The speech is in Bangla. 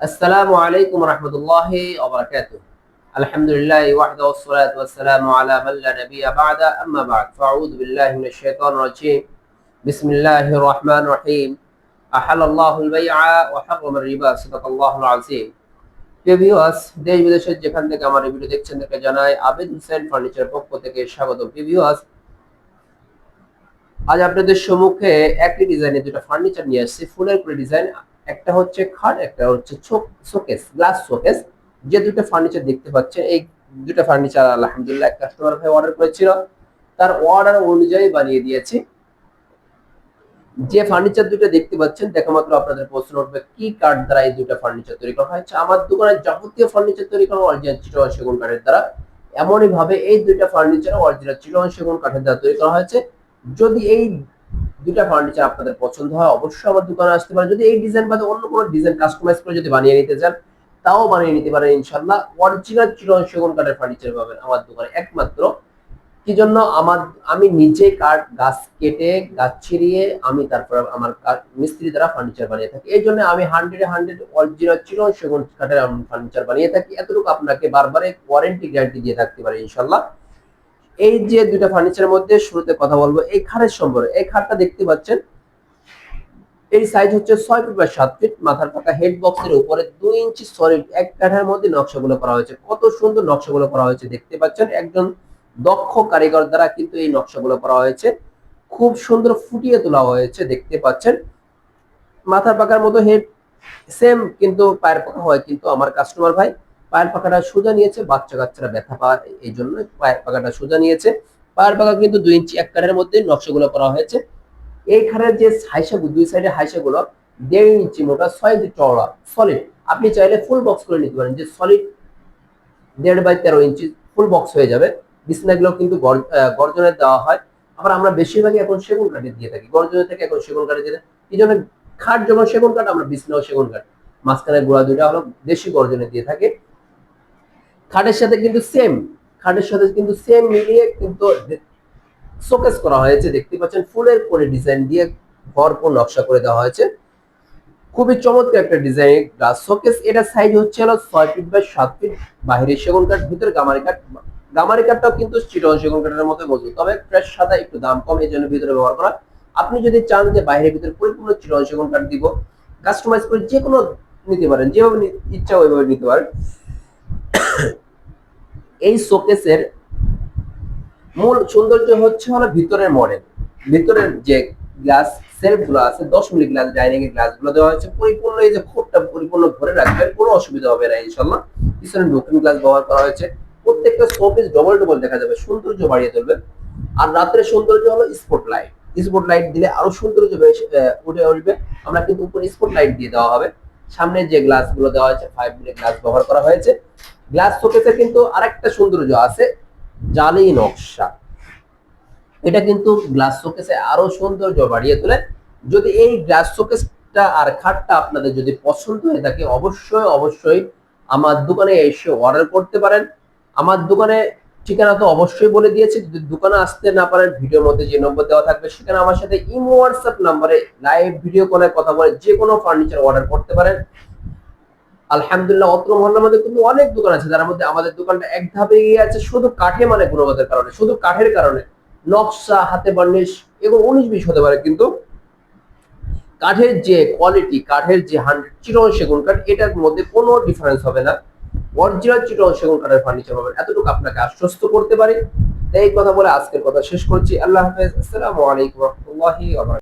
আসসালামু আলাইকুম রহমতুল্লাহি ওয়া বারাকাতুহু। আলহামদুলিল্লাহি ওয়াহদাহু ওয়াসসালাতু ওয়াসসালামু আলা মান লা নাবিয়্যা বা'দা, আম্মা বা'দ। ফাআউযু বিল্লাহি মিনাশ শাইতানির রাজীম। বিসমিল্লাহির রহমানির রহিম। আহাল্লাল্লাহুল বাই'a ওয়া হাররামার রিবা। সাদাকাল্লাহুল আযীম। প্রিয় ভিউয়ার্স, দেশ বিদেশের যেখান থেকে আমার এই ভিডিও দেখছেন তাদেরকে জানাই আবিদ হোসেন ফার্নিচার পক্ষ থেকে স্বাগত। প্রিয় ভিউয়ার্স, আজ আপনাদের সম্মুখে একই ডিজাইনের দুটো ফার্নিচার নিয়ে আসছি, ফুলের করে ডিজাইন। একটা হচ্ছে খাট, একটা হচ্ছে শোকেস, গ্লাস শোকেস। যে দুটো ফার্নিচার দেখতে পাচ্ছেন, এই দুটো ফার্নিচার আলহামদুলিল্লাহ কাস্টমার ভাই অর্ডার করেছিল, তার অর্ডার অনুযায়ী বানিয়ে দিয়েছি। যে ফার্নিচার দুটো দেখতে পাচ্ছেন, দেখা মাত্র আপনাদের প্রশ্ন উঠবে কি কাঠ দ্বারা এই দুটো ফার্নিচার তৈরি করা হয়েছে। আমার দোকানে যাবতীয় ফার্নিচার তৈরি করা অরিজিনাল চিটাগাং সেগুন কাঠের দ্বারা। এমনই ভাবে এই দুইটা ফার্নিচার অরিজিনাল চিটাগাং সেগুন কাঠের দ্বারা তৈরি করা হয়েছে। যদি এই দুইটা ফার্নিচার আপনাদের পছন্দ হয়, অবশ্যই আমার দোকানে আসতে পারেন। যদি এই ডিজাইন বাদে অন্য কোনো ডিজাইন কাস্টমাইজ করে যদি বানিয়ে নিতে চান, তাও বানিয়ে নিতে পারেন ইনশাল্লাহ। অরিজিনাল চিটাগাং সেগুন কাঠের ফার্নিচার পাবেন আমার দোকানে একমাত্র। কি জন্য? আমি নিজে কাঠ গাছ কেটে, গাছ ছিঁড়িয়ে আমি তারপর আমার মিস্ত্রি দ্বারা ফার্নিচার বানিয়ে থাকি। এই জন্য আমি 100 অরিজিনাল চিটাগাং সেগুন কাঠের ফার্নিচার বানিয়ে থাকি। এতটুকু আপনাকে বারবার ওয়ারেন্টি গ্যারান্টি দিয়ে থাকতে পারি ইনশাল্লাহ। এই যে দুইটা ফার্নিচারের মধ্যে শুরুতে কথা বলবো এই খাটের সম্পর্কে। এই খাটটা দেখতে পাচ্ছেন, এই সাইজ হচ্ছে 6 ফিট বাই 7 ফিট। মাথার পাকা হেড বক্সের উপরে 2 ইঞ্চি সলিড এক কাঠার মধ্যে নকশাগুলো করা হয়েছে। কত সুন্দর নকশাগুলো করা হয়েছে দেখতে পাচ্ছেন। একজন দক্ষ কারিগর দ্বারা কিন্তু এই নকশাগুলো করা হয়েছে। খুব সুন্দর ফুটিয়ে তোলা হয়েছে দেখতে পাচ্ছেন। মাথার পাকার মতো হেড সেম, কিন্তু পায়ের পাকা হয় কিন্তু আমার কাস্টমার ভাই পায়ের পাকাটা সোজা নিয়েছে। বাচ্চা কাচ্চারা ব্যথা পায়, এই জন্য পায়ের পাকাটা সোজা নিয়েছে। পায়ের পাকা কিন্তু 2 ইঞ্চি এক কাঠের মধ্যে নকশাগুলো করা হয়েছে। এইখানে যে হাইসাগুলো, দুই সাইডে হাইসাগুলো 1.5 ইঞ্চি মোটা, 6 ইঞ্চি চওড়া সলিড। আপনি চাইলে ফুল বক্স করে নিতে পারেন, যে solid 1.5 by 13 inch full box হয়ে যাবে। বিছনাগুলো কিন্তু গর্জনের দেওয়া হয়। আবার আমরা বেশিরভাগই এখন সেগুন কাঠে দিয়ে থাকি, গর্জনের থেকে এখন সেগুন কাঠে দিয়ে। এই জন্য খাট যখন সেগুন কাঠ, আমরা বিছনাও সেগুন কাঠ। মাঝখানে গোড়া দুইটা হলো দেশি গর্জনে দিয়ে থাকে। খাটের সাথে কিন্তু সেম, খাটের সাথে কিন্তু সেম মিলিয়ে কিন্তু শোকেস করা হয়েছে দেখতে পাচ্ছেন। ফুলের করে ডিজাইন দিয়ে ভরপুর নকশা করে দেওয়া হয়েছে। খুবই চমৎকার একটা ডিজাইন গ্লাস শোকেস। এটা সাইজ হচ্ছে হলো 6 ফিট বাই 7 ফিট। বাইরে সেগুন কাঠ, ভিতরে গামারি কাঠ। গামারি কাঠটাও কিন্তু চিটাগাং সেগুন কাঠের মতো মজবুত, তবে ফ্রেশ সাদা একটু দাম কম, এই জন্য ভিতরে ব্যবহার করা। আপনি যদি চান যে বাইরে ভিতরে পরিপূর্ণ চিটাগাং সেগুন কাঠ দিব, কাস্টমাইজ করে যে কোনো নিতে পারেন, যেভাবে ইচ্ছা ওইভাবে নিতে পারেন। এই শোকেসের মূল সৌন্দর্য হচ্ছে হলো ভিতরের মডেল। ভিতরের যে গ্লাস সেলফ গুলো আছে, 10 মিলি গ্লাস ডাইনিং এর গ্লাস গুলো দেওয়া হয়েছে পরিপূর্ণ। এই যে খোপটা পরিপূর্ণ ভরে রাখবেন, কোনো অসুবিধা হবে না ইনশাল্লাহ। পিছনে লুকিং গ্লাস ব্যবহার করা হয়েছে। প্রত্যেকটা শোপিস ডবল ডবল দেখা যাবে, সৌন্দর্য বাড়িয়ে তুলবে। আর রাতের সৌন্দর্য হলো স্পট লাইট। স্পট লাইট দিলে আরো সৌন্দর্য উঠে উঠবে। আমরা কিন্তু উপরে স্পট লাইট দিয়ে দেওয়া হবে। সামনে যে গ্লাস গুলো দেওয়া হয়েছে 5 মিলি গ্লাস ব্যবহার করা হয়েছে। গ্লাস শোকেসে কিন্তু আরেকটা সৌন্দর্য আছে, জালি নকশা। এটা কিন্তু গ্লাস শোকেসে আরো সৌন্দর্য বাড়িয়ে তোলে। যদি এই গ্লাস শোকেসটা আর খাটটা আপনাদের যদি পছন্দ হয়ে থাকে, অবশ্যই অবশ্যই আমার দোকানে এসে অর্ডার করতে পারেন। আমার দোকানে ঠিকানা তো অবশ্যই বলে দিয়েছি। যদি দোকানে আসতে না পারেন, ভিডিওর মধ্যে যে নম্বর দেওয়া থাকবে সেখানে আমার সাথে ইমো হোয়াটসঅ্যাপ নাম্বারে লাইভ ভিডিও কলে কথা বলে যে কোনো ফার্নিচার অর্ডার করতে পারেন। আলহামদুলিল্লাহ, অত্র মহল্লার মধ্যে কিন্তু অনেক দোকান আছে, যার মধ্যে আমাদের দোকানটা এক ধাপে এগিয়ে আছে শুধু কাঠে, মানে গুণগতের কারণে, শুধু কাঠের কারণে। নকশা, হাতে বার্নিশ এগুলো 19-20 হতে পারে, কিন্তু কাঠের যে কোয়ালিটি, কাঠের যে 100 চিটাগাং সেগুন কাঠ, এটার মধ্যে কোনো ডিফারেন্স হবে না। অরিজিনাল চিটাগাং সেগুন কাঠের ফার্নিচার পাবেন, এতটুকু আপনাকে আশ্বস্ত করতে পারি। এই কথা বলে আজকের কথা শেষ করছি। আল্লাহ হাফেজ। আসসালামু আলাইকুম ওয়া রাহমাতুল্লাহি ওয়া বারাকাতুহু।